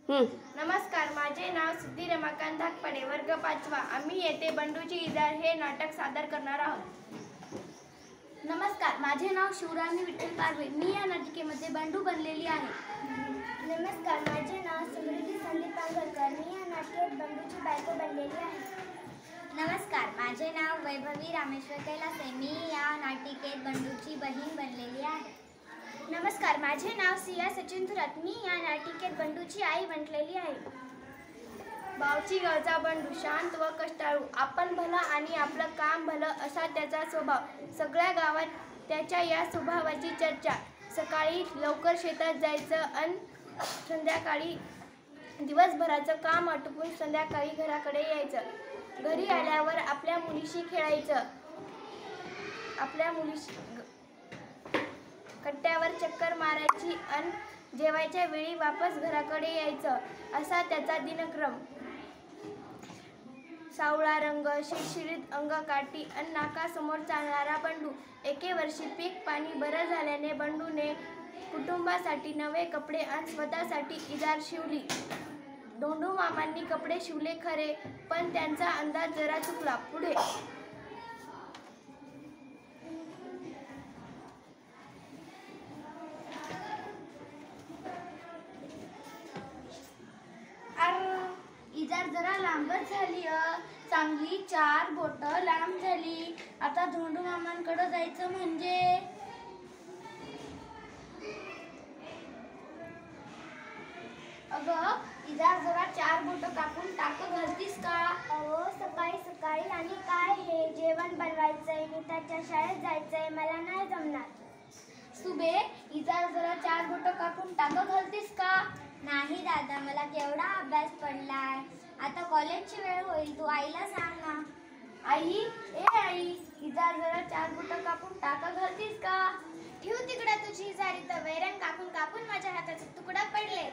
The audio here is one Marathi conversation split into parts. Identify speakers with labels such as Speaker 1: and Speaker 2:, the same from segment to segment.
Speaker 1: नमस्कार, माझे नाव सिद्धी रमाकांत धाकपडे, वर्ग 5वा. आम्ही येथे बंडूची इजार हे नाटक सादर करणार आहोत.
Speaker 2: नमस्कार, माझे नाव शिवरामी विठ्ठल पारवे. मी या नाटिकेमध्ये बंडू बनलेली आहे.
Speaker 3: नमस्कार, माझे नाव समृद्धी संदीप पांगरकर. मी या नाटकात बंडूची बायको बनलेली आहे.
Speaker 4: नमस्कार, माझे नाव वैभवी रामेश्वर कैलासे. मी या नाटिकेत बंडूची बहीण बनलेली आहे.
Speaker 3: नमस्कार, माझे नाव सिया सचिन थोरात. मी या नाटिकेत बंडूची आई बनलेली आहे.
Speaker 1: बावची गावचा बंडू शांत व कष्टाळू, आपण भला आणि आपलं काम भलं असा त्याचा स्वभाव. सगळ्या गावात त्याच्या या स्वभावाची चर्चा. सकाळी लवकर शेतात जायचं आणि संध्याकाळी दिवसभराचं काम आटोपून संध्याकाळी घराकडे यायचं. घरी आल्यावर आपल्या मुलीशी खेळायचं. आपल्या मुलीशी कट्ट्यावर चक्कर मारायची आणि जेवायच्या वेळी वापस घराकडे यायचं, असा त्याचा दिनक्रम. सावळा रंग, शिरशिरीत अंगकाठी आणि नाकासमोर चालणारा बंडू. एके वर्षी पीक पाणी बरं झाल्याने बंडूने कुटुंबासाठी नवे कपडे आणि स्वतःसाठी इजार शिवली. धोंडू मामांनी कपडे शिवले खरे, पण त्यांचा अंदाज जरा चुकला. पुढे
Speaker 2: इजार जरा लांबच झाली. चांगली 4 बोटं लांब झाली. आता धोंडू मामांकडे जायचं म्हणजे अगं इजार जरा 4 बोटं कापून टाक घालतीस का?
Speaker 3: अहो, सकाळी सकाळी आणि काय हे जेवण बनवायचंय, नीताच्या शाळेत जायचंय, मला नाही जमणार.
Speaker 2: सुबे, इजार जरा 4 बोटं कापून टाक घालतीस का?
Speaker 4: नाही दादा, मला केवढा अभ्यास पडलाय. आता कॉलेजची वेळ होईल, तू आईला सांग ना.
Speaker 2: आई, आई, इजार जरा 4 बोटं कापून टाक घालतीस का?
Speaker 3: ठेव तिकडे तुझी जारी, तर वैरण कापून कापून माझ्या हाताचे तुकडा पडले.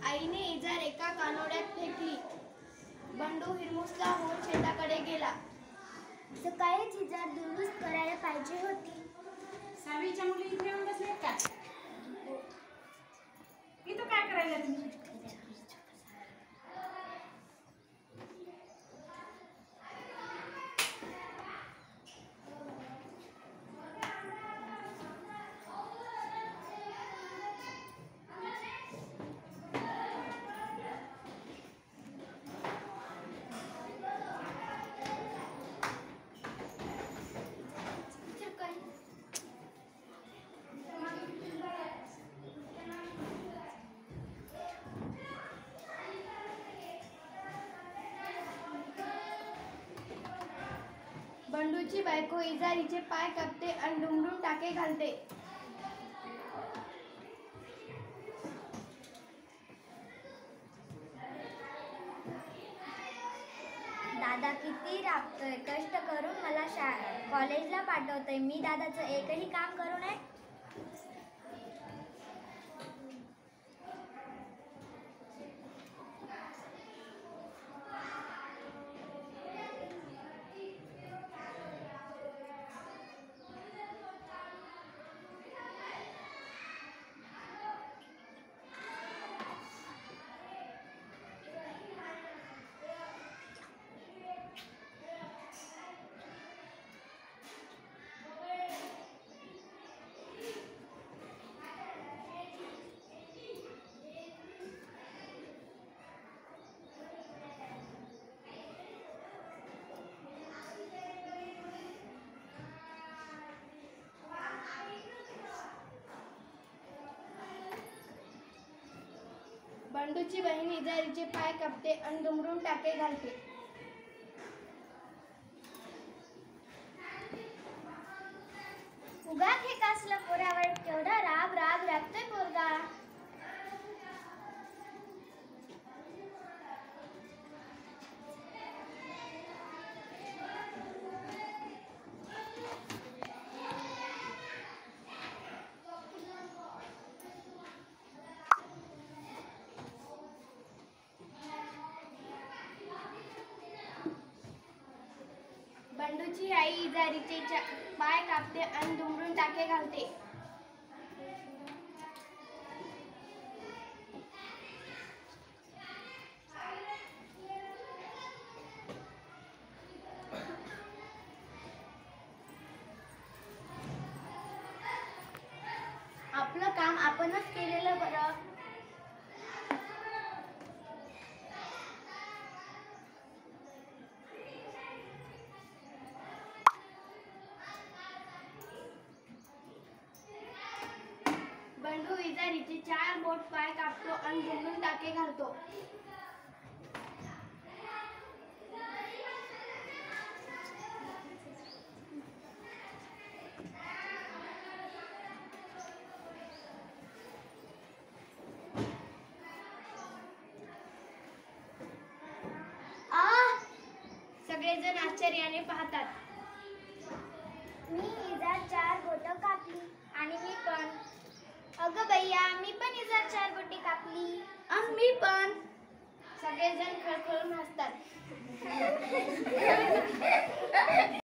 Speaker 1: आईने इजार एका कानोड्यात फेकली. बंडू हिरमुसला होऊन शेताकडे गेला.
Speaker 3: सकाळीच इजार दुरुस्त करायला पाहिजे होती.
Speaker 5: सावीच्या मुली इथे येऊन बसल्यात का? इथं काय करायला तुम्ही?
Speaker 1: बंडूची बायको इजारीचे पाय कापते आणि दुमडून टाके घालते.
Speaker 4: दादा किती राबतोय, कष्ट करून मला कॉलेजला पाठवतोय. मी दादाचं एकही काम करू नये.
Speaker 1: बंडूची बहीण इजारीचे पाय कापते आणि दुमडून टाके घालते.
Speaker 3: उगा खेकासला पोरावर केवढा राब राब राबतोय पोरगा.
Speaker 1: बंडूची आई इजारीचे पाय कापते आणि दुमडून टाके घालते.
Speaker 2: काम आपणच केलेलं बरं.
Speaker 1: बंडू इजारीचे 4 बोट पाय कापतो आणि झुंडून टाके घालतो. सगळेजण आश्चर्याने पाहतात.
Speaker 3: मी इजार 4 बोटं कापली.
Speaker 4: आणि मी पण.
Speaker 3: अगं भैया मी पण इजार 4 बोटी कापली.
Speaker 2: आणि मी पण.
Speaker 1: सगळेजण खळखळून हसतात.